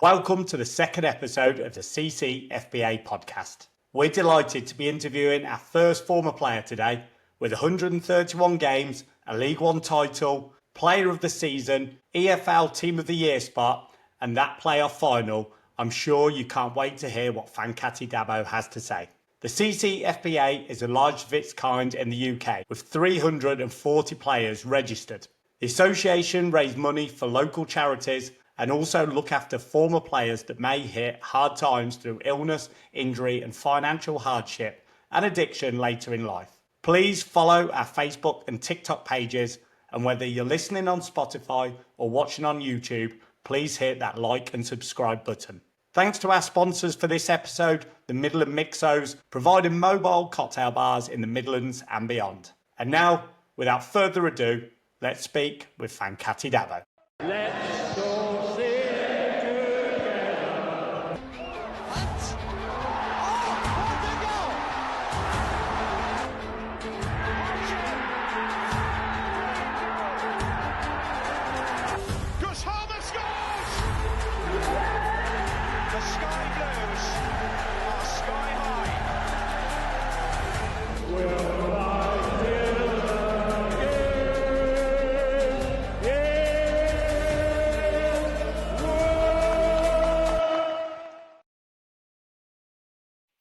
Welcome to the second episode of the CCFBA podcast. We're delighted to be interviewing our first former player today with 131 games, a League One title, Player of the Season, EFL Team of the Year spot, and that playoff final. I'm sure you can't wait to hear what Fankaty Dabo has to say. The CCFBA is the largest of its kind in the UK, with 340 players registered. The association raise money for local charities and also look after former players that may hit hard times through illness, injury and financial hardship and addiction later in life. Please follow our Facebook and TikTok pages, and whether you're listening on Spotify or watching on YouTube, please hit that like and subscribe button. Thanks to our sponsors for this episode, the Midland Mixos, providing mobile cocktail bars in the Midlands and beyond. And now, without further ado, let's speak with Fankaty Dabo. Let's all sing together. Hunt. Oh, what a goal! Gus Harmer scores! The Sky Blues are sky high. We'll fight till the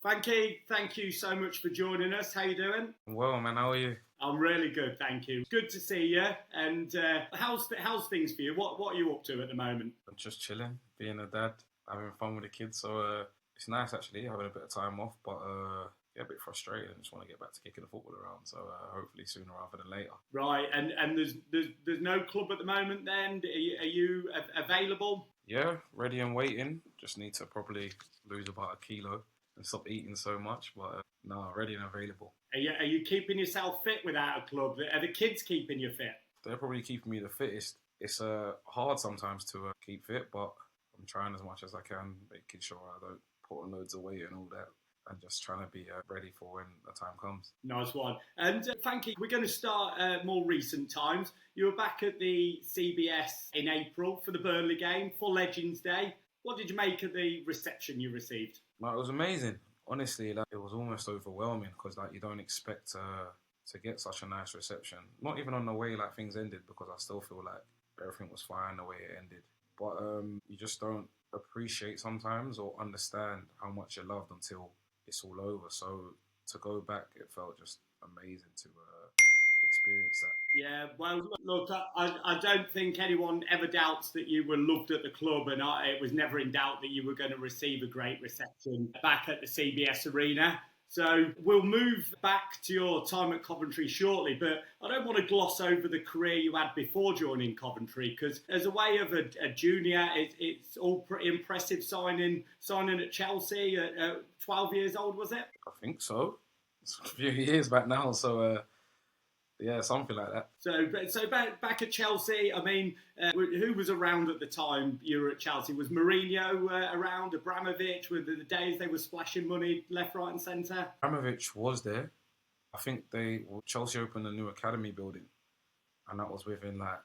Fanky, thank you so much for joining us. How you doing? Well, man, how are you? I'm really good, thank you. Good to see you. And how's things for you? What are you up to at the moment? I'm just chilling, being a dad, having fun with the kids. So it's nice actually, having a bit of time off, but a bit frustrated. I just want to get back to kicking the football around. So hopefully sooner rather than later. Right, and there's no club at the moment. Then are you available? Yeah, ready and waiting. Just need to probably lose about a kilo and stop eating so much. But no, ready and available. Are you keeping yourself fit without a club? Are the kids keeping you fit? They're probably keeping me the fittest. It's hard sometimes to keep fit, but I'm trying as much as I can, making sure I don't put on loads of weight and all that, and just trying to be ready for when the time comes. Nice one. And Fanky, we're going to start more recent times. You were back at the CBS in April for the Burnley game for Legends Day. What did you make of the reception you received? It was amazing. Honestly, it was almost overwhelming because you don't expect to get such a nice reception. Not even on the way things ended, because I still feel like everything was fine the way it ended. But you just don't appreciate sometimes or understand how much you're loved until it's all over. So to go back, it felt just amazing to experience that. Yeah, well, look, I don't think anyone ever doubts that you were loved at the club, and it was never in doubt that you were going to receive a great reception back at the CBS Arena. So we'll move back to your time at Coventry shortly, but I don't want to gloss over the career you had before joining Coventry, because as a way of a junior, it's all pretty impressive signing at Chelsea at 12 years old, was it? I think so. It's a few years back now, so yeah, something like that. So back at Chelsea, I mean, who was around at the time you were at Chelsea? Was Mourinho around? Abramovich? Were the days they were splashing money left, right and centre? Abramovich was there. I think Chelsea opened a new academy building, and that was within I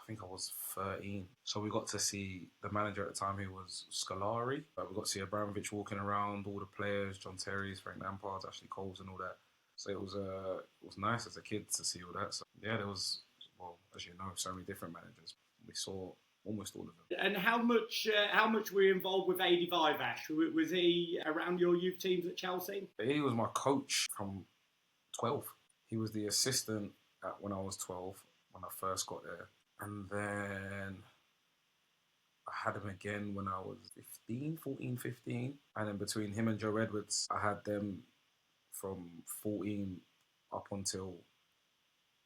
think I was 13. So we got to see the manager at the time, who was Scolari. We got to see Abramovich walking around, all the players, John Terry's, Frank Lampard's, Ashley Cole's and all that. So it was nice as a kid to see all that. So yeah, there was, well, as you know, so many different managers. We saw almost all of them. And how much were you involved with Adi Vivash? Was he around your youth teams at Chelsea? He was my coach from 12. He was the assistant when I was 12, when I first got there. And then I had him again when I was 14, 15. And then between him and Joe Edwards, I had them from 14 up until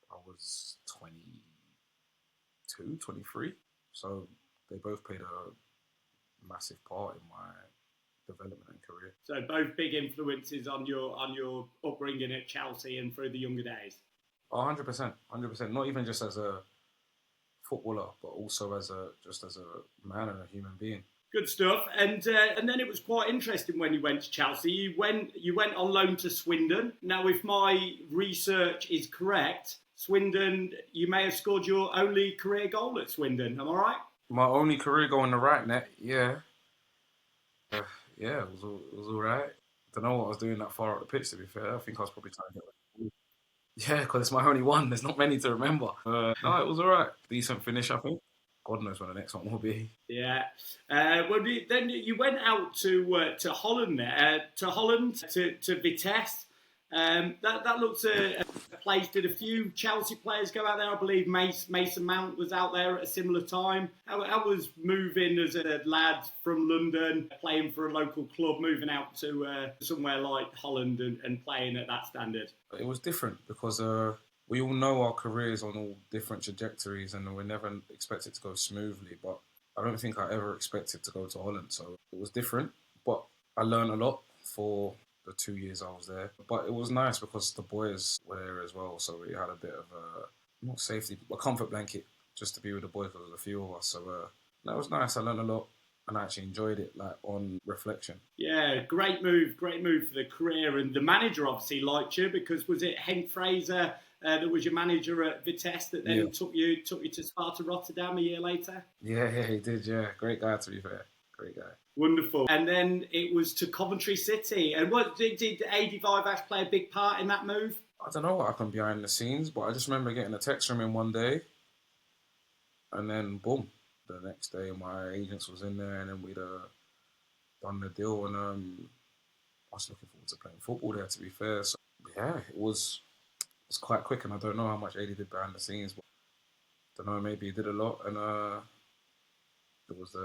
I was 22, 23. So they both played a massive part in my development and career. So both big influences on your upbringing at Chelsea and through the younger days. 100%. Not even just as a footballer, but also as a man and a human being. Good stuff. And then it was quite interesting when you went to Chelsea. You went on loan to Swindon. Now, if my research is correct, Swindon, you may have scored your only career goal at Swindon. Am I right? My only career goal in the right net, yeah. Yeah, it was all right. Don't know what I was doing that far up the pitch. To be fair, I think I was probably trying to get. Yeah, because it's my only one. There's not many to remember. No, it was all right. Decent finish, I think. God knows when the next one will be. Yeah. Then you went out to Holland to Vitesse. That looks a place. Did a few Chelsea players go out there? I believe Mason Mount was out there at a similar time. How was moving as a lad from London, playing for a local club, moving out to somewhere like Holland and playing at that standard? It was different because we all know our careers on all different trajectories and we never expect it to go smoothly. But I don't think I ever expected to go to Holland. So it was different. But I learned a lot for the 2 years I was there. But it was nice because the boys were there as well. So we had a bit of not safety, but a comfort blanket just to be with the boys because there was a few of us. So that was nice. I learned a lot. And I actually enjoyed it, like on reflection. Yeah, great move for the career. And the manager obviously liked you because was it Henk Fraser that was your manager at Vitesse that then took you to Sparta Rotterdam a year later? Yeah, he did. Yeah, great guy to be fair. Great guy. Wonderful. And then it was to Coventry City. And what did AD Vivac play a big part in that move? I don't know what happened behind the scenes, but I just remember getting a text from him one day, and then boom. The next day, my agents was in there, and then we'd done the deal, and I was looking forward to playing football there. To be fair, so yeah, it was quite quick, and I don't know how much AD did behind the scenes, but I don't know, maybe he did a lot, and it was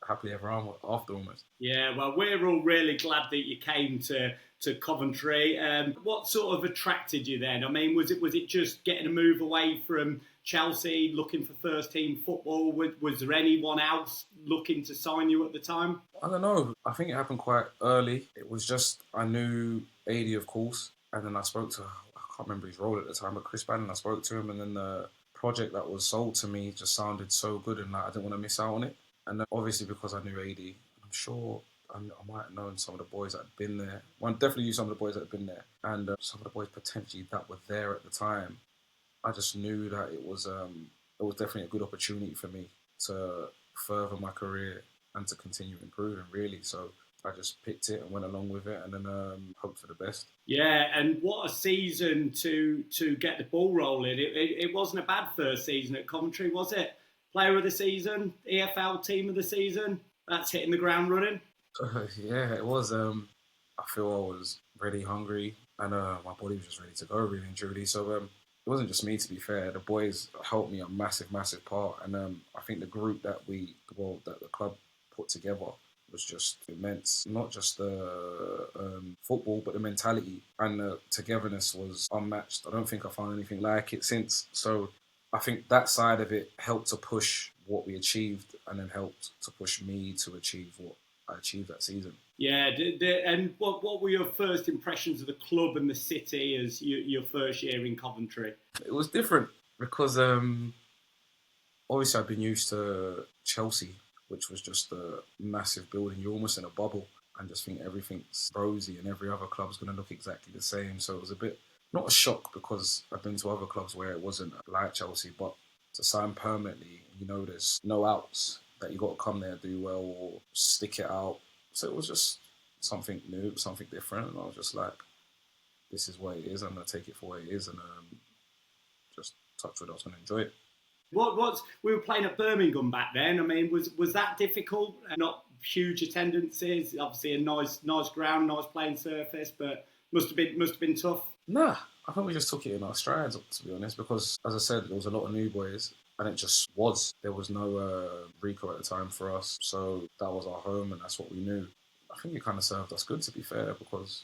happily ever after almost. Yeah, well, we're all really glad that you came to Coventry. What sort of attracted you then? I mean, was it just getting a move away from Chelsea, looking for first team football? Was there anyone else looking to sign you at the time? I don't know. I think it happened quite early. It was just, I knew AD, of course, and then I spoke to, I can't remember his role at the time, but Chris Bannon, I spoke to him, and then the project that was sold to me just sounded so good, and like, I didn't want to miss out on it. And then obviously because I knew AD, I'm sure I might have known some of the boys that had been there. Well, I definitely knew some of the boys that had been there, and some of the boys potentially that were there at the time. I just knew that it was definitely a good opportunity for me to further my career and to continue improving, really. So I just picked it and went along with it, and then hoped for the best. Yeah, and what a season to get the ball rolling. It wasn't a bad first season at Coventry, was it? Player of the season, EFL team of the season. That's hitting the ground running. Yeah, it was. I feel I was really hungry, and my body was just ready to go, really and truly. So it wasn't just me, to be fair. The boys helped me a massive, massive part, and I think the group that the club put together was just immense. Not just the football, but the mentality and the togetherness was unmatched. I don't think I found anything like it since. So I think that side of it helped to push what we achieved, and then helped to push me to achieve what I achieved that season. Yeah, and what were your first impressions of the club and the city as your first year in Coventry? It was different because obviously I've been used to Chelsea, which was just a massive building. You're almost in a bubble and just think everything's rosy and every other club's going to look exactly the same. So it was a bit, not a shock because I've been to other clubs where it wasn't like Chelsea, but to sign permanently, there's no outs, that you got to come there, do well, or stick it out. So it was just something new, something different, and I was just like, this is what it is, I'm going to take it for what it is, and just touch wood, I was going to enjoy it. We were playing at Birmingham back then. I mean, was that difficult? Not huge attendances, obviously a nice ground, nice playing surface, but must have been tough. Nah, I think we just took it in our strides, to be honest, because as I said, there was a lot of new boys, and it just was. There was no Rico at the time for us, so that was our home, and that's what we knew. I think it kind of served us good, to be fair, because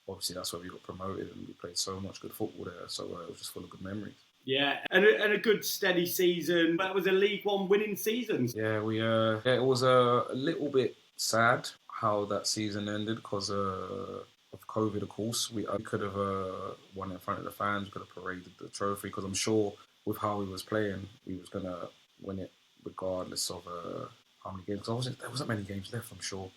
obviously that's where we got promoted, and we played so much good football there, so it was just full of good memories. Yeah, and a good steady season. That was a League One winning season. Yeah, it was a little bit sad how that season ended because of COVID, of course. We could have won in front of the fans, we could have paraded the trophy, because I'm sure with how we was playing, we was going to win it regardless of how many games. Because there wasn't many games left, I'm sure.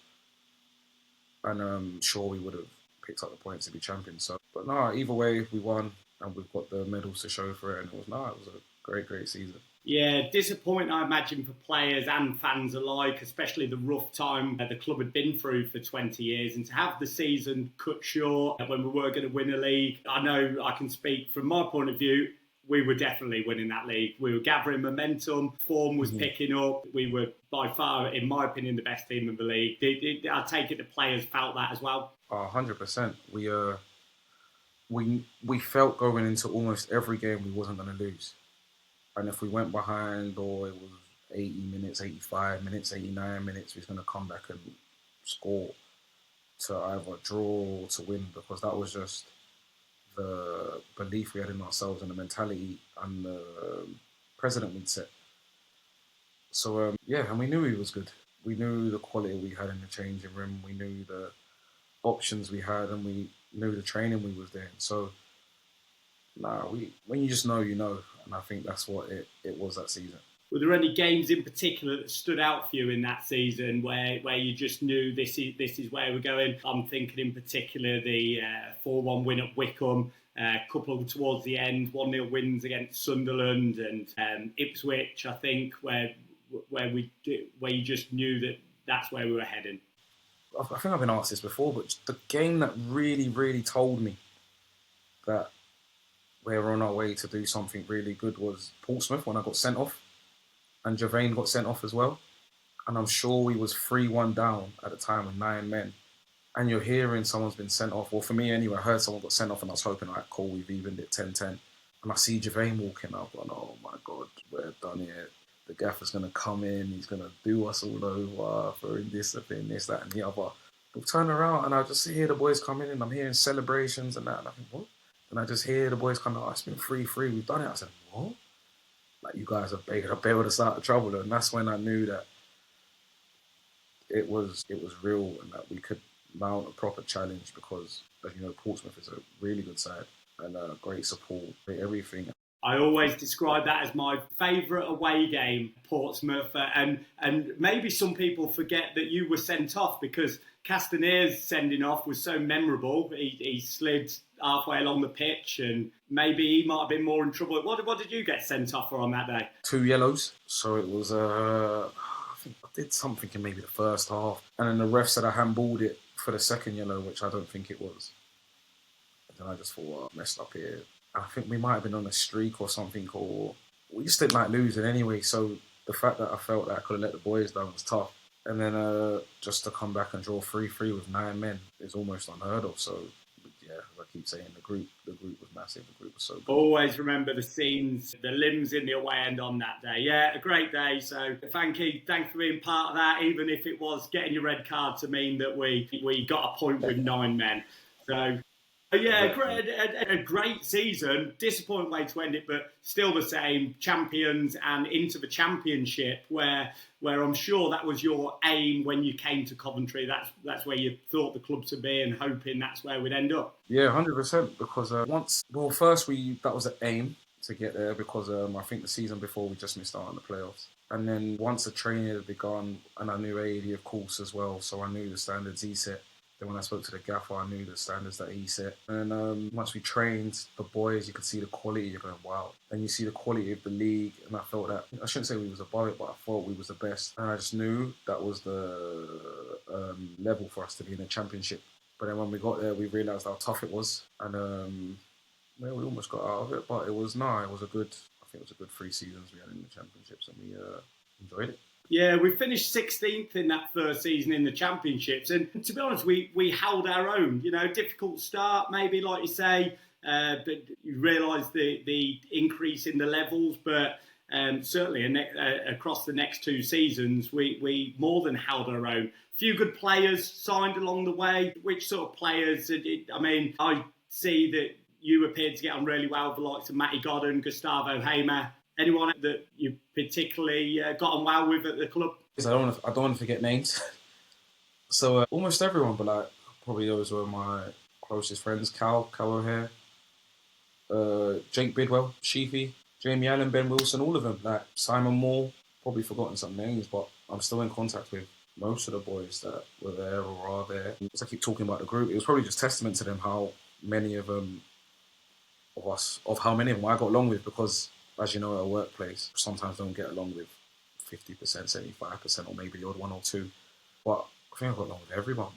And I'm sure we would have picked up the points to be champions. So, but no, either way, we won, and we've got the medals to show for it. And it was a great, great season. Yeah, disappointing, I imagine, for players and fans alike, especially the rough time the club had been through for 20 years. And to have the season cut short when we were going to win a league, I know I can speak from my point of view, we were definitely winning that league. We were gathering momentum, form was picking up. We were by far, in my opinion, the best team in the league. I take it the players felt that as well. 100%. We felt going into almost every game we wasn't going to lose. And if we went behind or it was 80 minutes, 85 minutes, 89 minutes, we was going to come back and score to either draw or to win, because that was just the belief we had in ourselves and the mentality and the president we'd set. So, and we knew he was good. We knew the quality we had in the changing room. We knew the options we had, and we knew the training we was doing. So, when you just know, you know. And I think that's what it was that season. Were there any games in particular that stood out for you in that season where you just knew this is where we're going? I'm thinking in particular the 4-1 win at Wickham, a couple towards the end, 1-0 wins against Sunderland and Ipswich, I think, where you just knew that that's where we were heading. I think I've been asked this before, but the game that really, really told me that we were on our way to do something really good was Portsmouth, when I got sent off, and Javain got sent off as well. And I'm sure we was 3-1 down at the time with 9 men. And you're hearing someone's been sent off. Well, for me anyway, I heard someone got sent off and I was hoping, like, cool, we've evened it 10-10. And I see Javain walking up, and oh my God, we're done here. The gaffer's going to come in, he's going to do us all over for indiscipline, this, that, and the other. We'll turn around and I just hear the boys come in and I'm hearing celebrations and that. And I think, what? And I just hear the boys come out, it's been 3-3, we've done it. I said, what? Like, you guys are bailed us out of trouble. And that's when I knew that it was real and that we could mount a proper challenge, because, as you know, Portsmouth is a really good side and great support, great everything. I always describe that as my favourite away game, Portsmouth, and maybe some people forget that you were sent off, because Castanier's sending off was so memorable. He slid halfway along the pitch, and maybe he might have been more in trouble. What did you get sent off for on that day? 2 yellows. So it was, I think I did something in maybe the first half, and then the ref said I handballed it for the second yellow, which I don't think it was. And then I just thought, I messed up here. I think we might have been on a streak or something, or we just didn't like losing anyway. So the fact that I felt that I could have let the boys down was tough. And then just to come back and draw 3-3 with 9 men is almost unheard of. So, yeah, as I keep saying, the group was massive. The group was so good. Always remember the scenes, the limbs in the away end on that day. Yeah, a great day. So, Fanky, thanks for being part of that, even if it was getting your red card to mean that we got a point with 9 men. So... yeah, a great season. Disappointing way to end it, but still the same. Champions and into the championship, where I'm sure that was your aim when you came to Coventry. That's where you thought the club to be, and hoping that's where we'd end up. Yeah, 100%. Because first that was the aim to get there, because I think the season before we just missed out on the playoffs. And then once the training had begun, and I knew AD of course as well, so I knew the standards he set. When I spoke to the gaffer, I knew the standards that he set. And once we trained the boys, you could see the quality. You're going, wow. And you see the quality of the league. And I felt that, I shouldn't say we was above it, but I thought we was the best. And I just knew that was the level for us to be in the championship. But then when we got there, we realised how tough it was. And we almost got out of it. But it was a good 3 seasons we had in the championships, and we enjoyed it. Yeah, we finished 16th in that first season in the championships, and to be honest, we held our own. You know, difficult start, maybe like you say, but you realise the increase in the levels. But certainly across the next 2 seasons, we more than held our own. Few good players signed along the way. Which sort of players? I see that you appeared to get on really well with the likes of Matty Godden, Gustavo Hamer. Anyone that you particularly got on well with at the club? I don't want to forget names. So almost everyone, but like probably those were my closest friends. Cal O'Hare, Jake Bidwell, Sheafy, Jamie Allen, Ben Wilson, all of them. Like Simon Moore, probably forgotten some names, but I'm still in contact with most of the boys that were there or are there. As I keep talking about the group, it was probably just testament to them how many of them I got along with, because as you know, at a workplace, sometimes don't get along with 50%, 75%, or maybe the odd one or two. But I think I got along with everyone.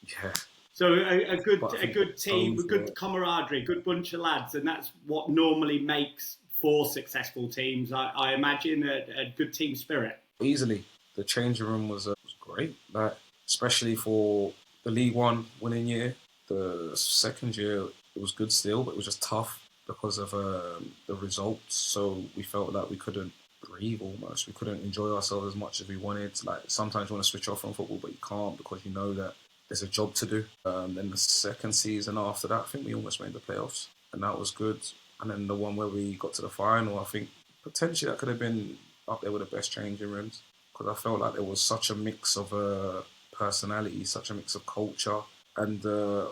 Yeah. So But I a think good team, a those were good camaraderie, a good bunch of lads, and that's what normally makes for successful teams. I imagine a good team spirit. easily. The changing room was great. Like, especially for the League One winning year. The second year it was good still, but it was just tough because of the results. So we felt like we couldn't breathe almost. We couldn't enjoy ourselves as much as we wanted. Like, sometimes you want to switch off from football, but you can't because you know that there's a job to do. Then the second season after that, I think we almost made the playoffs, and that was good. And then the one where we got to the final, I think potentially that could have been up there with the best changing rooms, because I felt like there was such a mix of personality, such a mix of culture, and a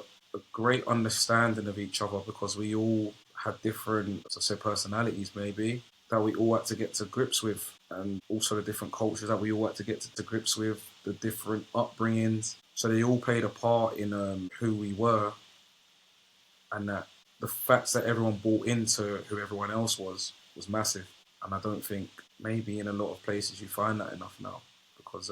great understanding of each other, because we all had different, as I said, personalities maybe, that we all had to get to grips with, and also the different cultures that we all had to get to grips with, the different upbringings. So they all played a part in who we were, and that the facts that everyone bought into who everyone else was massive. And I don't think maybe in a lot of places you find that enough now, because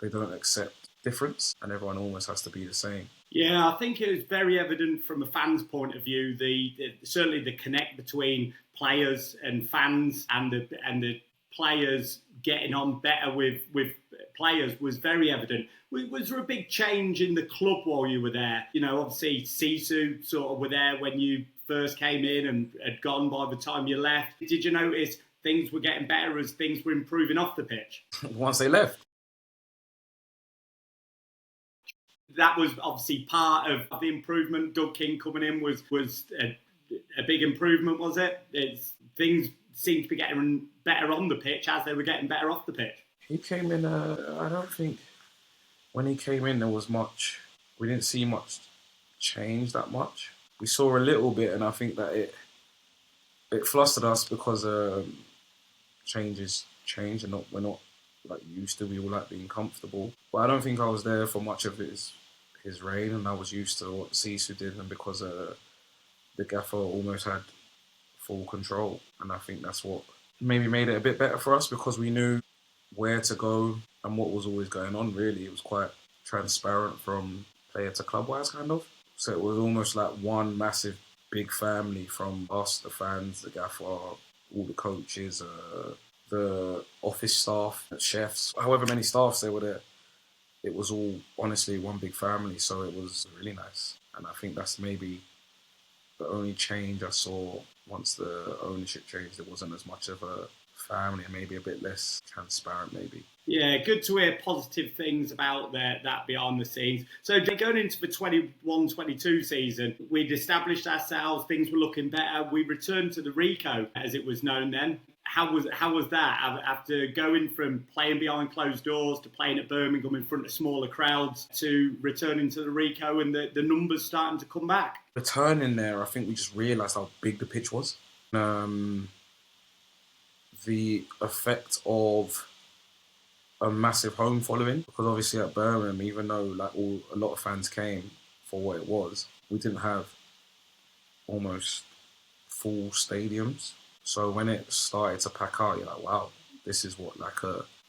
they don't accept difference and everyone almost has to be the same. Yeah, I think it was very evident from a fan's point of view. Certainly the connect between players and fans, and the players getting on better with players was very evident. Was there a big change in the club while you were there? You know, obviously Sisu sort of were there when you first came in and had gone by the time you left. Did you notice things were getting better as things were improving off the pitch? Once they left. That was obviously part of the improvement. Doug King coming in was a big improvement, was it? Things seemed to be getting better on the pitch as they were getting better off the pitch. He came in, I don't think when he came in there was much, we didn't see much change that much. We saw a little bit, and I think that it flustered us because changes change, and we're not like used to. We all like being comfortable, but I don't think I was there for much of his reign, and I was used to what Sisu did, and because the gaffer almost had full control, and I think that's what maybe made it a bit better for us, because we knew where to go and what was always going on. Really, it was quite transparent from player to club wise, kind of. So it was almost like one massive big family, from us, the fans, the gaffer, all the coaches, the office staff, the chefs, however many staffs there were there. It was all honestly one big family, so it was really nice. And I think that's maybe the only change I saw once the ownership changed. It wasn't as much of a family, and maybe a bit less transparent maybe. Yeah, good to hear positive things about that behind the scenes. So going into the 21-22 season, we'd established ourselves, things were looking better. We returned to the Rico, as it was known then. How was that, after going from playing behind closed doors to playing at Birmingham in front of smaller crowds to returning to the Rico and the numbers starting to come back? Returning there, I think we just realised how big the pitch was. The effect of a massive home following, because obviously at Birmingham, even though like a lot of fans came for what it was, we didn't have almost full stadiums. So when it started to pack out, you're like, wow, this is what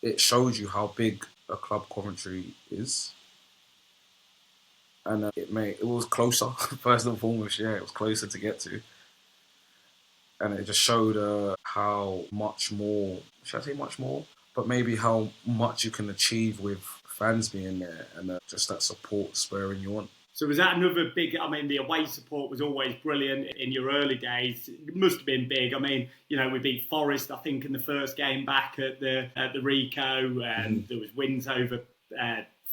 it shows you how big a club Coventry is. And it was closer, first and foremost, yeah, it was closer to get to. And it just showed how much more, should I say much more? But maybe how much you can achieve with fans being there, and just that support spurring you on. So was that another big, the away support was always brilliant in your early days. It must have been big. We beat Forest, I think, in the first game back at the Rico, and there was wins over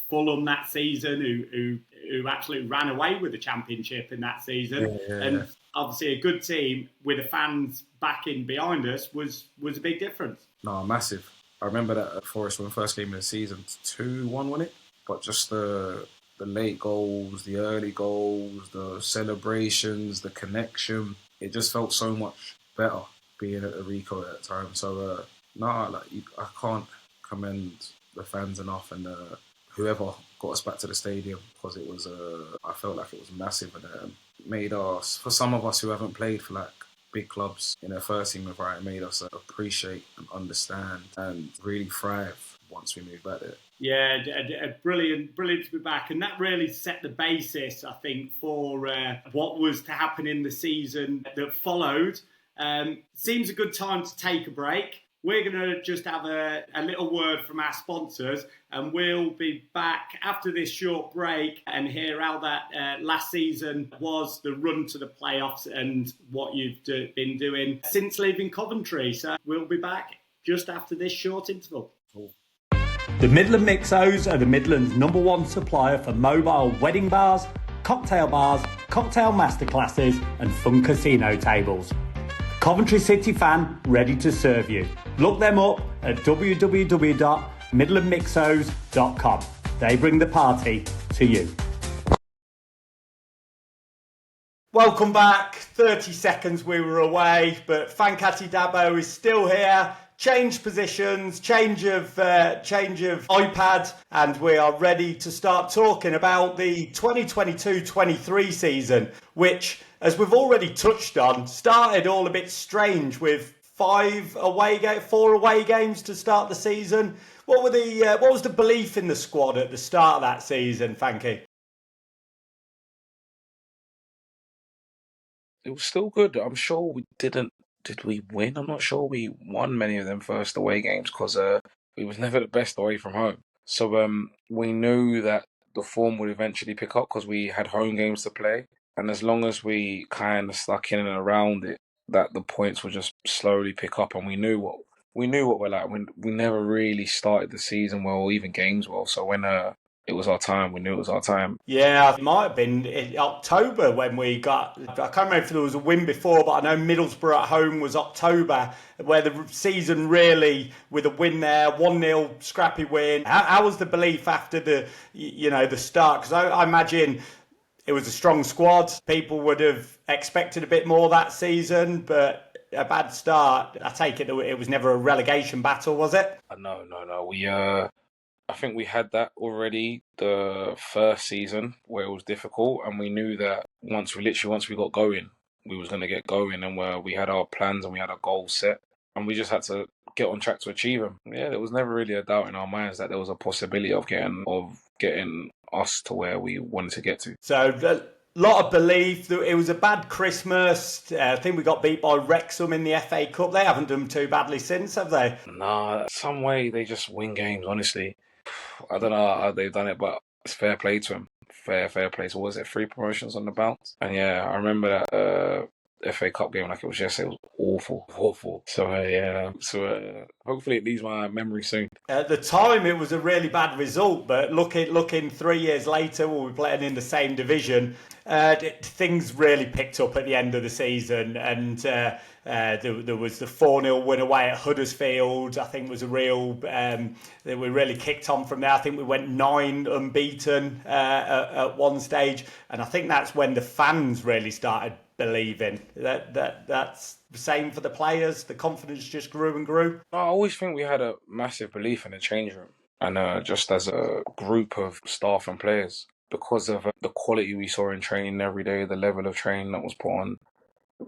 Fulham that season, who absolutely ran away with the championship in that season. And obviously a good team with the fans backing behind us was a big difference. No, massive. I remember that at Forest when the first game of the season, 2-1, wasn't it? But just the late goals, the early goals, the celebrations, the connection, it just felt so much better being at the Rico at that time. So, I can't commend the fans enough, and whoever got us back to the stadium, because I felt like it was massive, and it made us, for some of us who haven't played for like big clubs in their first team environment made us appreciate and understand and really thrive once we moved back there. Yeah, brilliant to be back. And that really set the basis, I think, for what was to happen in the season that followed. Seems a good time to take a break. We're going to just have a little word from our sponsors, and we'll be back after this short break and hear how that last season was, the run to the playoffs, and what you've been doing since leaving Coventry. So we'll be back just after this short interval. Cool. The Midland Mixos are the Midland's #1 supplier for mobile wedding bars, cocktail masterclasses and fun casino tables. Coventry City fan ready to serve you. Look them up at www.midlandmixos.com. They bring the party to you. Welcome back. 30 seconds we were away, but Fankaty Dabo is still here. Change positions, change of iPad, and we are ready to start talking about the 2022-23 season, which, as we've already touched on, started all a bit strange with 4 away games to start the season. What was the belief in the squad at the start of that season, Fanky? It was still good. I'm sure we didn't. Did we win? I'm not sure we won many of them first away games because we was never the best away from home. So we knew that the form would eventually pick up because we had home games to play. And as long as we kind of stuck in and around it, that the points would just slowly pick up. And we knew what we're like. We never really started the season well, or even games well. So when it was our time, we knew it was our time. Yeah, it might have been in October when we got, I can't remember if there was a win before, but I know Middlesbrough at home was October, where the season really, with a win there, 1-0 scrappy win. How was the belief after the start? Because I imagine it was a strong squad. People would have expected a bit more that season, but a bad start. I take it that it was never a relegation battle, was it? No. I think we had that already the first season where it was difficult, and we knew that once we got going, we was going to get going, and where we had our plans and we had our goals set, and we just had to get on track to achieve them. Yeah, there was never really a doubt in our minds that there was a possibility of getting us to where we wanted to get to. So a lot of belief that it was a bad Christmas. I think we got beat by Wrexham in the FA Cup. They haven't done too badly since, have they? Nah, some way they just win games, honestly. I don't know how they've done it, but it's fair play to them. Fair play. So was it 3 promotions on the bounce? And yeah, I remember that FA Cup game like it was yesterday. It was awful. So hopefully it leaves my memory soon. At the time, it was a really bad result, but looking 3 years later, when we're playing in the same division, things really picked up at the end of the season, and there was the 4-0 win away at Huddersfield. I think was a real that we really kicked on from there. I think we went 9 unbeaten at one stage, and I think that's when the fans really started believing. That's the same for the players. The confidence just grew and grew. I always think we had a massive belief in the change room, and just as a group of staff and players, because of the quality we saw in training every day, the level of training that was put on,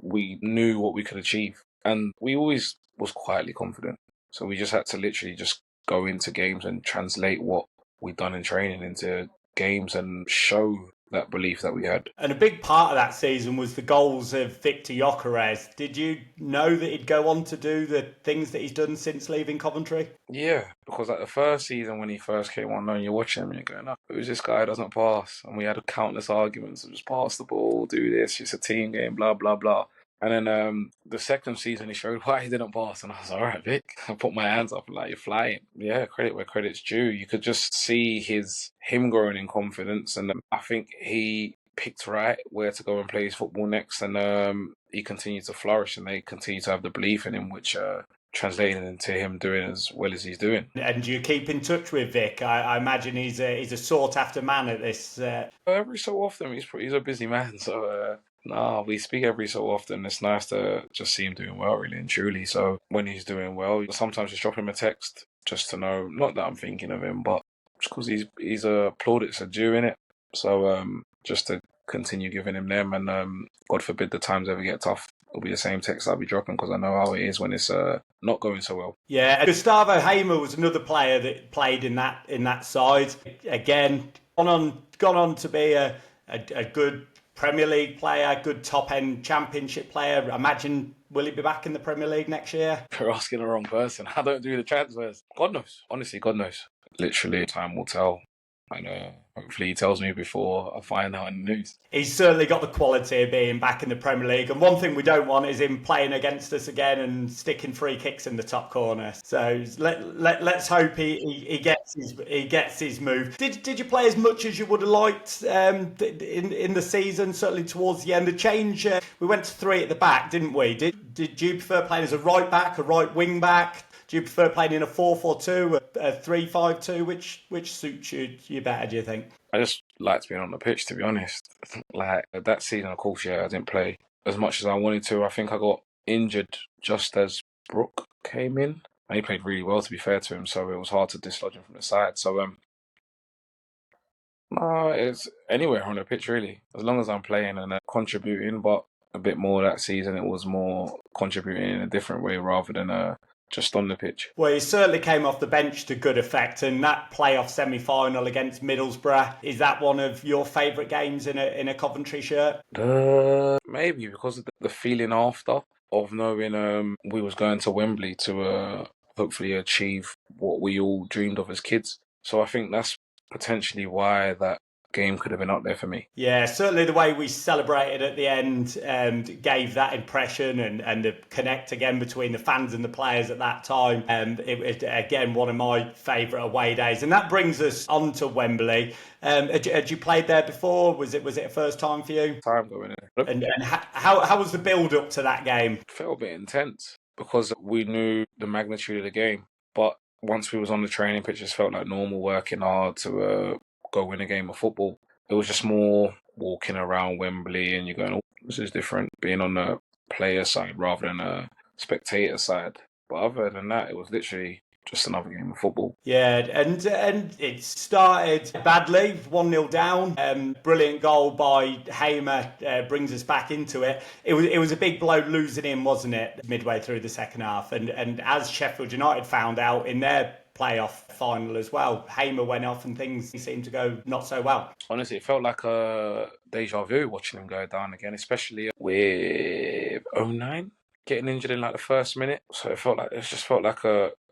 we knew what we could achieve, and we always was quietly confident. So we just had to literally just go into games and translate what we'd done in training into games and show that belief that we had. And a big part of that season was the goals of Victor Gyökeres. Did you know that he'd go on to do the things that he's done since leaving Coventry? Yeah, because like the first season when he first came on, you're watching him and you're going, oh, who's this guy who doesn't pass? And we had countless arguments of just pass the ball, do this, it's a team game, blah, blah, blah. And then the second season, he showed why he didn't pass. And I was like, all right, Vic. I put my hands up and like, you're flying. Yeah, credit where credit's due. You could just see him growing in confidence. And I think he picked right where to go and play his football next. And he continued to flourish, and they continue to have the belief in him, which translated into him doing as well as he's doing. And do you keep in touch with Vic? I imagine he's a sought-after man at this. Every so often, he's a busy man, so... No, we speak every so often. It's nice to just see him doing well, really and truly. So when he's doing well, sometimes just drop him a text just to know, not that I'm thinking of him, but just because he's a plaudits are due in it. So just to continue giving him them, and God forbid the times ever get tough, it'll be the same text I'll be dropping because I know how it is when it's not going so well. Yeah, and Gustavo Hamer was another player that played in that side. Again, gone on to be a good Premier League player, good top end Championship player. Imagine, will he be back in the Premier League next year? You're asking the wrong person. I don't do the transfers. God knows. Honestly, God knows. Literally, time will tell. And hopefully he tells me before I find out in the news. He's certainly got the quality of being back in the Premier League. And one thing we don't want is him playing against us again and sticking free kicks in the top corner. So let's hope he gets his move. Did you play as much as you would have liked in the season? Certainly towards the end, the change. We went to 3 at the back, didn't we? Did you prefer playing as a right back, a right wing back? Do you prefer playing in a 4-4-2, a 3-5-2? Which suits you better, do you think? I just liked being on the pitch, to be honest. Like, that season, of course, yeah, I didn't play as much as I wanted to. I think I got injured just as Brooke came in. And he played really well, to be fair to him, so it was hard to dislodge him from the side. So, no, it's anywhere on the pitch, really. As long as I'm playing and contributing, but a bit more that season, it was more contributing in a different way rather than just on the pitch. Well, he certainly came off the bench to good effect, and that playoff semi-final against Middlesbrough, is that one of your favourite games in a Coventry shirt? Maybe because of the feeling after of knowing we was going to Wembley to hopefully achieve what we all dreamed of as kids. So I think that's potentially why that game could have been up there for me. Yeah, certainly the way we celebrated at the end gave that impression, and the connect again between the fans and the players at that time. It again, one of my favourite away days. And that brings us on to Wembley. Had you played there before? Was it a first time for you? Time going in. And how was the build up to that game? Felt a bit intense because we knew the magnitude of the game. But once we was on the training pitch, it just felt like normal, working hard to go win a game of football. It was just more walking around Wembley and you're going, oh, this is different, being on the player side rather than a spectator side. But other than that, it was literally just another game of football. Yeah, and it started badly, 1-0 down. Brilliant goal by Hamer brings us back into it. It was a big blow losing him, wasn't it, midway through the second half? And as Sheffield United found out in their playoff final as well, Hamer went off and things seemed to go not so well. Honestly, it felt like a deja vu watching him go down again, especially with 09 getting injured in like the first minute. So it just felt like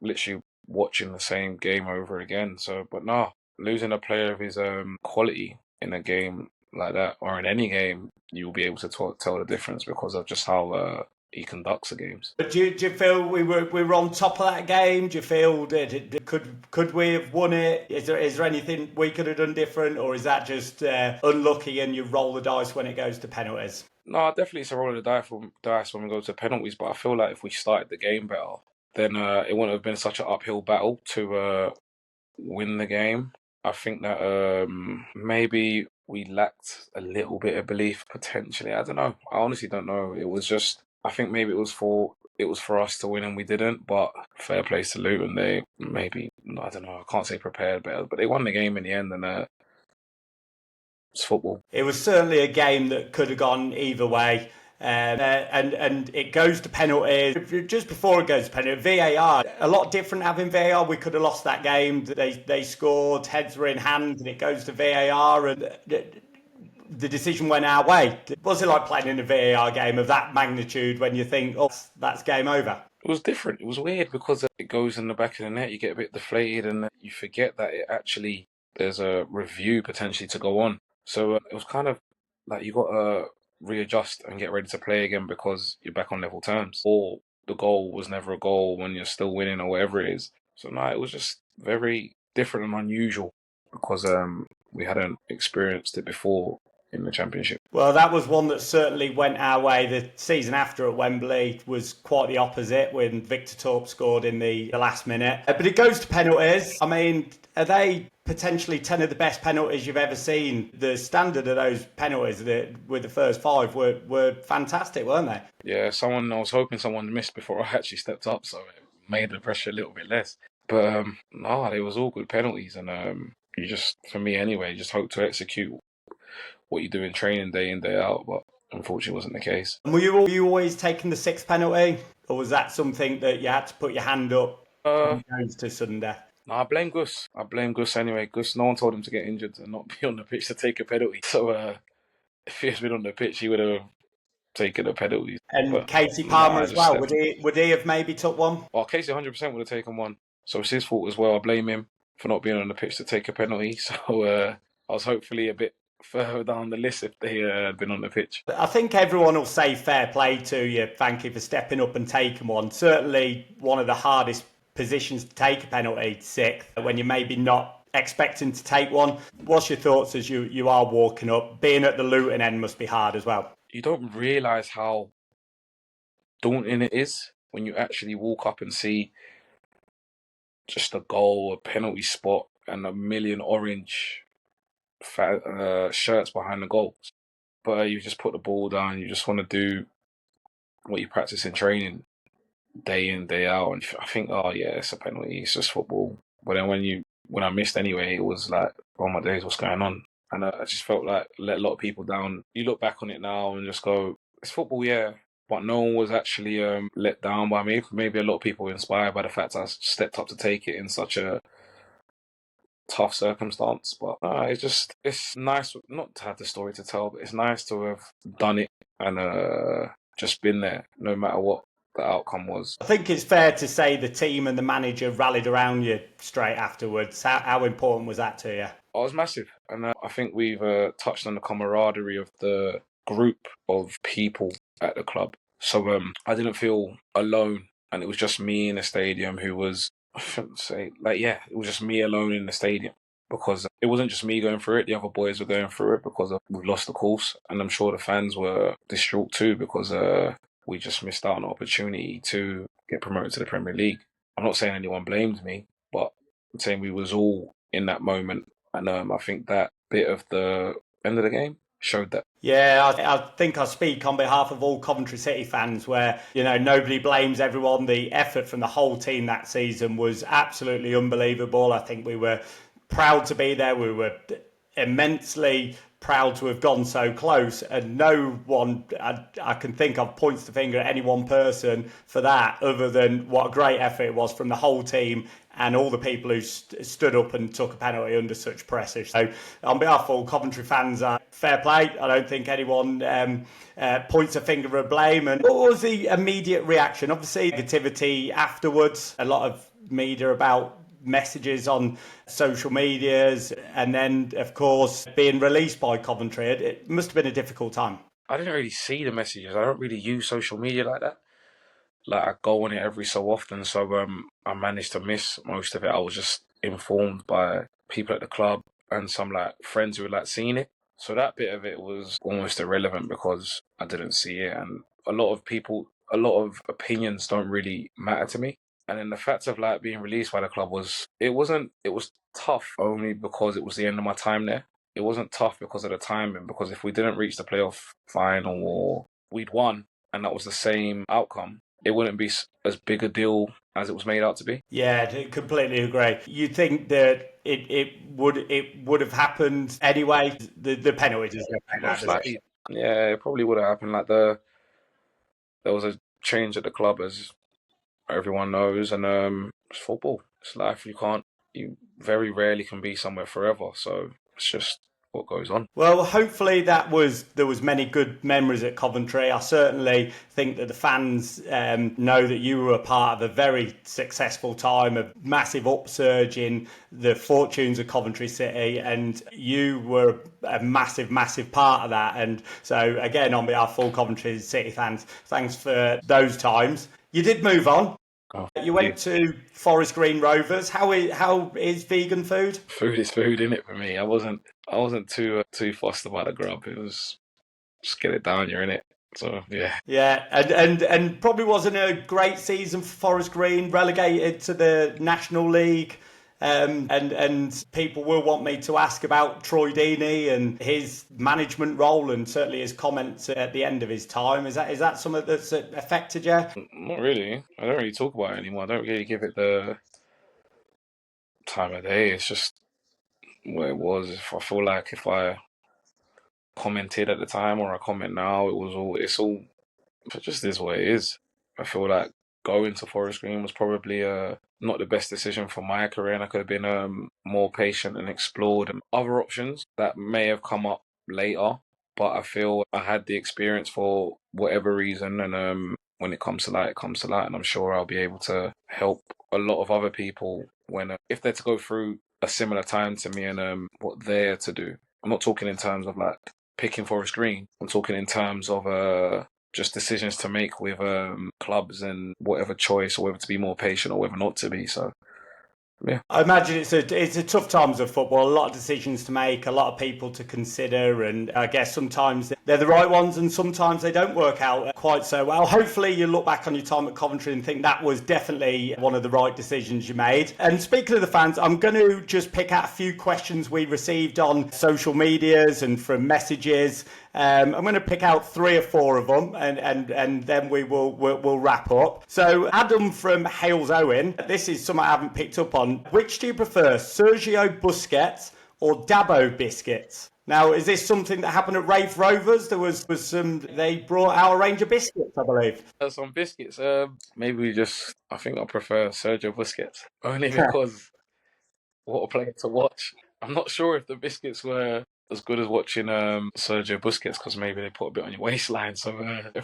literally watching the same game over again. So, but no, losing a player of his quality in a game like that, or in any game, you'll be able to tell the difference because of just how he conducts the games. But do you feel we were on top of that game? Do you feel could we have won it? Is there anything we could have done different, or is that just unlucky and you roll the dice when it goes to penalties? No, definitely it's a roll of the dice when we go to penalties. But I feel like if we started the game better, then it wouldn't have been such an uphill battle to win the game. I think that maybe we lacked a little bit of belief potentially. I don't know. I honestly don't know. It was just, I think maybe it was for us to win and we didn't, but fair play to Luton. They maybe, I don't know, I can't say prepared better, but they won the game in the end, and it's football. It was certainly a game that could have gone either way. And it goes to penalties. Just before it goes to penalties, VAR, a lot different having VAR. We could have lost that game. They scored, heads were in hand, and it goes to VAR, and the decision went our way. Was it like playing in a VAR game of that magnitude when you think, oh, that's game over? It was different. It was weird because it goes in the back of the net, you get a bit deflated, and you forget that there's a review potentially to go on. So it was kind of like you got to readjust and get ready to play again because you're back on level terms. Or the goal was never a goal when you're still winning or whatever it is. So no, it was just very different and unusual because we hadn't experienced it before in the Championship. Well, that was one that certainly went our way. The season after at Wembley was quite the opposite when Victor Torp scored in the last minute. But it goes to penalties. I mean, are they potentially 10 of the best penalties you've ever seen? The standard of those penalties with the first 5 were fantastic, weren't they? Yeah, I was hoping someone missed before I actually stepped up, so it made the pressure a little bit less. But no, it was all good penalties, and you just, for me anyway, just hope to execute what you do in training day in, day out. But unfortunately wasn't the case. And were you always taking the sixth penalty, or was that something that you had to put your hand up when it goes to sudden death? No, I blame Gus. Anyway. Gus, no one told him to get injured and not be on the pitch to take a penalty. So if he had been on the pitch, he would have taken a penalty. And But Casey no, Palmer I as just well. stepped. Would he have maybe took one? Well, Casey 100% would have taken one. So it's his fault as well. I blame him for not being on the pitch to take a penalty. So I was hopefully a bit further down the list if they had been on the pitch. I think everyone will say fair play to you, Fanky, for stepping up and taking one. Certainly one of the hardest positions to take a penalty, sixth, when you're maybe not expecting to take one. What's your thoughts as you are walking up? Being at the Luton end must be hard as well. You don't realise how daunting it is when you actually walk up and see just a goal, a penalty spot, and a million orange shirts behind the goals. But you just put the ball down. You just want to do what you practice in training, day in, day out. And I think, oh yeah, it's a penalty. It's just football. But then when I missed anyway, it was like, oh my days, what's going on? And I just felt like let a lot of people down. You look back on it now and just go, it's football, yeah. But no one was actually let down by me. Maybe a lot of people were inspired by the fact I stepped up to take it in such a tough circumstance. But it's nice not to have the story to tell, but it's nice to have done it and just been there, no matter what the outcome was. I think it's fair to say the team and the manager rallied around you straight afterwards. How important was that to you? Oh, it was massive. And I think we've touched on the camaraderie of the group of people at the club. So I didn't feel alone. And it was just me in the stadium who was, I shouldn't say, it was just me alone in the stadium. Because it wasn't just me going through it, the other boys were going through it because we've lost the course. And I'm sure the fans were distraught too because we just missed out on an opportunity to get promoted to the Premier League. I'm not saying anyone blamed me, but I'm saying we was all in that moment. And I think that bit of the end of the game showed that. Yeah, I think I speak on behalf of all Coventry City fans where, nobody blames everyone. The effort from the whole team that season was absolutely unbelievable. I think we were proud to be there. We were immensely proud to have gone so close, and no one I can think of points the finger at any one person for that other than what a great effort it was from the whole team and all the people who stood up and took a penalty under such pressure. So on behalf of all Coventry fans, fair play. I don't think anyone points a finger of blame. And what was the immediate reaction? Obviously negativity afterwards, a lot of media about messages on social medias, and then of course being released by Coventry. It must have been a difficult time. I didn't really see the messages. I don't really use social media like that. Like I go on it every so often, so I managed to miss most of it. I was just informed by people at the club and some friends who had seen it. So that bit of it was almost irrelevant because I didn't see it, and a lot of opinions don't really matter to me. And then the fact of being released by the club was tough only because it was the end of my time there. It wasn't tough because of the timing, because if we didn't reach the playoff final or we'd won and that was the same outcome, it wouldn't be as big a deal as it was made out to be. Yeah, completely agree. You think that it would have happened anyway? The penalties. Yeah, it probably would have happened. There was a change at the club, as everyone knows, and it's football. It's life. You very rarely can be somewhere forever. So it's just what goes on. Well, hopefully there was many good memories at Coventry. I certainly think that the fans know that you were a part of a very successful time, a massive upsurge in the fortunes of Coventry City, and you were a massive, massive part of that. And so, again, on behalf of all Coventry City fans, thanks for those times. You did move on. Oh, you went to Forest Green Rovers. How is vegan food? Food is food, innit, for me. I wasn't too fussed about the grub. It was just get it down, you're in it. So yeah, and probably wasn't a great season for Forest Green. Relegated to the National League. And people will want me to ask about Troy Deeney and his management role, and certainly his comments at the end of his time. Is that something that's affected you? Not really. I don't really talk about it anymore. I don't really give it the time of day. It's just what it was. I feel like if I commented at the time or I comment now. It's all it just is what it is. I feel like going to Forest Green was probably not the best decision for my career, and I could have been more patient and explored other options that may have come up later. But I feel I had the experience for whatever reason, and when it comes to that, it comes to that, and I'm sure I'll be able to help a lot of other people when if they're to go through a similar time to me and what they're to do. I'm not talking in terms of like picking Forest Green. I'm talking in terms of just decisions to make with clubs and whatever choice, or whether to be more patient or whether not to be. So, yeah. I imagine it's a tough times of football, a lot of decisions to make, a lot of people to consider, and I guess sometimes they're the right ones and sometimes they don't work out quite so well. Hopefully you look back on your time at Coventry and think that was definitely one of the right decisions you made. And speaking of the fans, I'm going to just pick out a few questions we received on social medias and from messages. I'm going to pick out 3 or 4 of them, and then we'll wrap up. So Adam from Hales Owen, this is something I haven't picked up on. Which do you prefer, Sergio Busquets or Dabo biscuits? Now, is this something that happened at Rafe Rovers? There was some, they brought out a range of biscuits, I believe. Some biscuits. I think I prefer Sergio Busquets only because what a player to watch. I'm not sure if the biscuits were as good as watching Sergio Busquets, because maybe they put a bit on your waistline. So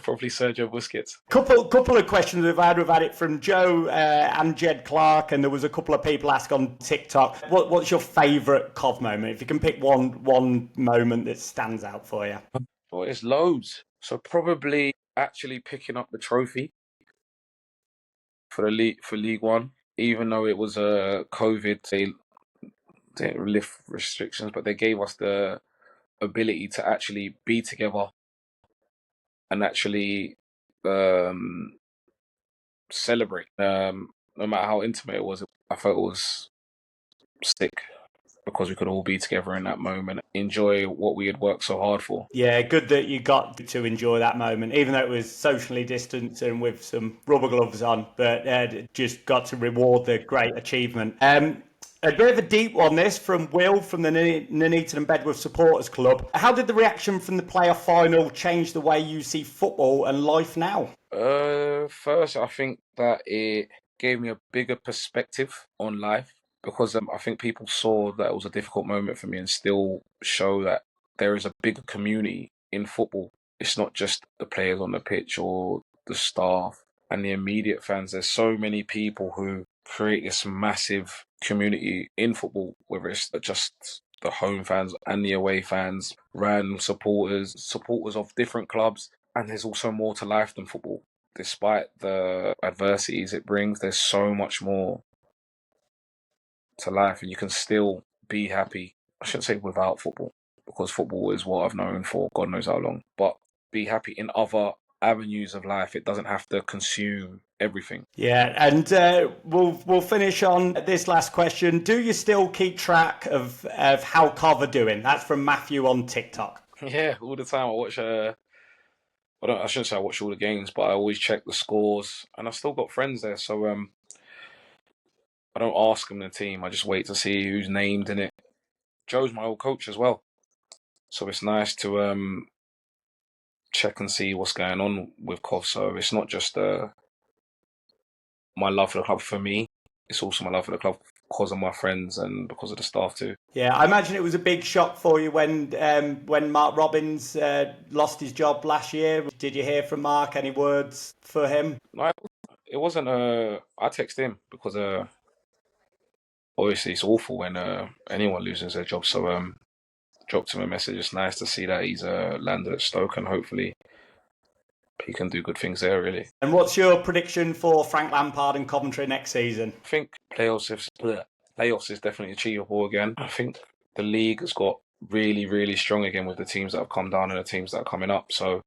probably Sergio Busquets. Couple of questions we've had. We've had it from Joe and Jed Clark, and there was a couple of people ask on TikTok. What's your favourite Cov moment? If you can pick one moment that stands out for you. Well, it's loads. So probably actually picking up the trophy for League One, even though it was a COVID. They didn't lift restrictions, but they gave us the ability to actually be together and actually celebrate. No matter how intimate it was, I felt it was sick because we could all be together in that moment, enjoy what we had worked so hard for. Yeah, good that you got to enjoy that moment, even though it was socially distanced and with some rubber gloves on, but just got to reward the great achievement. A bit of a deep one, this, from Will from the Nuneaton and Bedworth Supporters Club. How did the reaction from the playoff final change the way you see football and life now? First, I think that it gave me a bigger perspective on life, because I think people saw that it was a difficult moment for me and still show that there is a bigger community in football. It's not just the players on the pitch or the staff and the immediate fans. There's so many people who create this massive community in football, whether it's just the home fans and the away fans, random supporters of different clubs. And there's also more to life than football. Despite the adversities it brings, there's so much more to life, and you can still be happy. I shouldn't say without football, because football is what I've known for God knows how long, but be happy in other avenues of life. It doesn't have to consume everything. Yeah, and we'll finish on this last question. Do you still keep track of how Cov are doing? That's from Matthew on TikTok. Yeah, all the time. I watch. I shouldn't say I watch all the games, but I always check the scores, and I've still got friends there, so I don't ask them the team. I just wait to see who's named in it. Joe's my old coach as well, so it's nice to check and see what's going on with Cov. So it's not just my love for the club for me, it's also my love for the club because of my friends and because of the staff too. Yeah, I imagine it was a big shock for you when Mark Robbins lost his job last year. Did you hear from Mark? Any words for him? No, it wasn't. I texted him because obviously it's awful when anyone loses their job. So dropped him a message. It's nice to see that he's landed at Stoke, and hopefully he can do good things there, really. And what's your prediction for Frank Lampard and Coventry next season? I think playoffs is definitely achievable again. I think the league has got really, really strong again with the teams that have come down and the teams that are coming up. So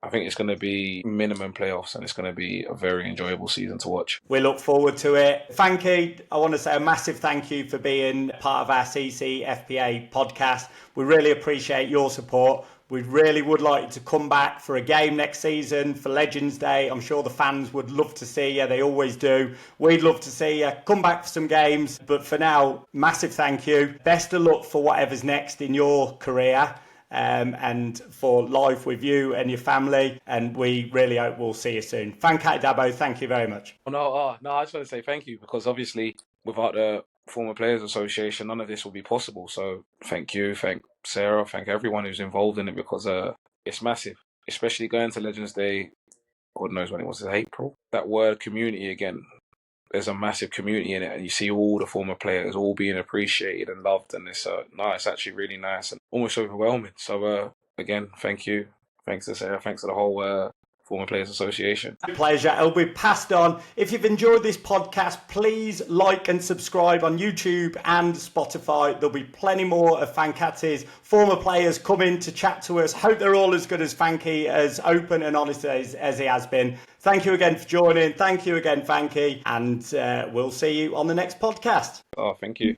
I think it's going to be minimum playoffs, and it's going to be a very enjoyable season to watch. We look forward to it. Fanky, I want to say a massive thank you for being part of our CC FPA podcast. We really appreciate your support. We really would like you to come back for a game next season for Legends Day. I'm sure the fans would love to see you. They always do. We'd love to see you. Come back for some games. But for now, massive thank you. Best of luck for whatever's next in your career. and for life with you and your family. And we really hope we'll see you soon. Fankaty Dabo, thank you very much. No, I just want to say thank you, because obviously without the Former Players Association, none of this would be possible. So thank you, thank Sarah, thank everyone who's involved in it, because it's massive, especially going to Legends Day. God knows when it was, April. That word community again. There's a massive community in it, and you see all the former players all being appreciated and loved, and it's it's actually really nice and almost overwhelming. So again, thank you, thanks to Sarah, thanks to the whole Former Players Association. Pleasure. It'll be passed on. If you've enjoyed this podcast, please like and subscribe on YouTube and Spotify. There'll be plenty more of Fankaty's former players coming to chat to us. Hope they're all as good as Fanky, as open and honest as he has been. Thank you again for joining. Thank you again, Fanky. And we'll see you on the next podcast. Oh, thank you.